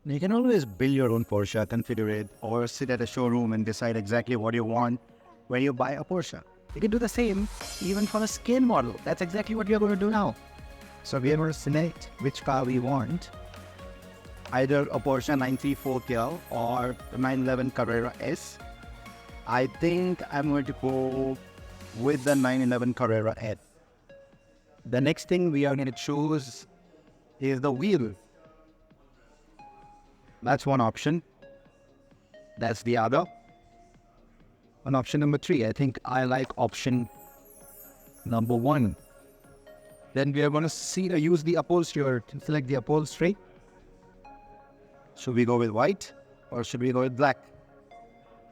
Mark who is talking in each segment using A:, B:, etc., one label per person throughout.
A: You can always build your own Porsche, configure it, or sit at a showroom and decide exactly what you want when you buy a Porsche. You can do the same even for a scale model. That's exactly what we are going to do now. So we are going to select which car we want, either a Porsche 934 Kia or the 911 Carrera S. I think I'm going to go with the 911 Carrera S. The next thing we are going to choose is the wheel. That's one option. That's the other. And option number 3, I think I like option number 1. Then we are going to use the upholstery to select the upholstery. Should we go with white or should we go with black?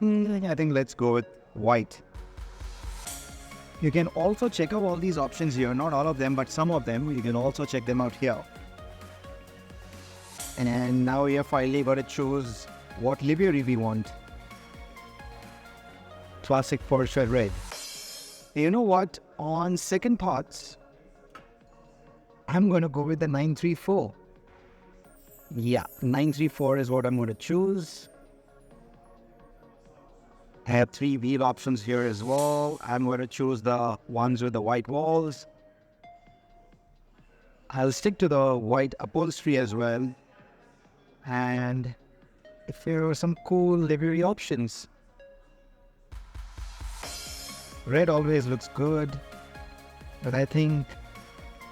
A: I think let's go with white. You can also check out all these options here, not all of them, but some of them. You can also check them out here. And now we are finally going to choose what livery we want. Classic Porsche red. You know what? On second thoughts, I'm going to go with the 934. Yeah, 934 is what I'm going to choose. I have 3 wheel options here as well. I'm going to choose the ones with the white walls. I'll stick to the white upholstery as well. And if there are some cool livery options. Red always looks good, but I think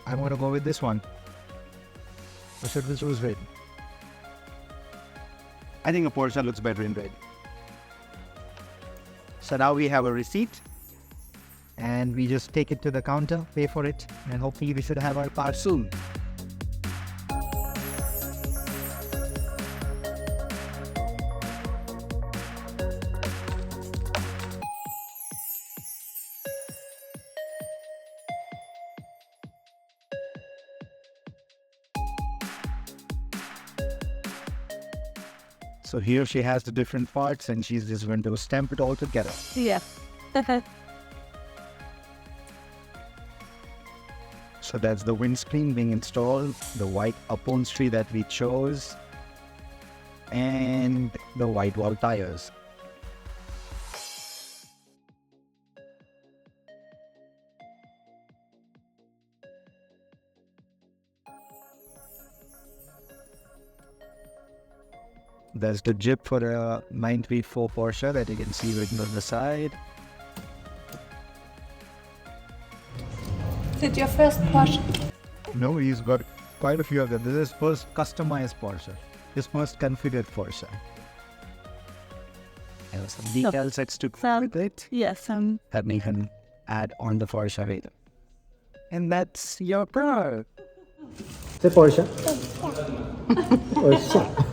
A: I'm going to go with this one. Or should we choose red? I think a Porsche looks better in red. So now we have a receipt and we just take it to the counter, pay for it, and hopefully we should have our car soon. So here she has the different parts and she's just going to stamp it all together.
B: Yeah.
A: So that's the windscreen being installed, the white upholstery that we chose, and the white wall tires. There's the Jeep for the 934 Porsche that you can see written on the side.
B: Is it your first Porsche?
A: No, he's got quite a few of them. This is first customized Porsche. His first configured Porsche. There are some details that's to go with it.
B: Yes.
A: That we can add on the Porsche later. And that's your car. Say Porsche. Porsche.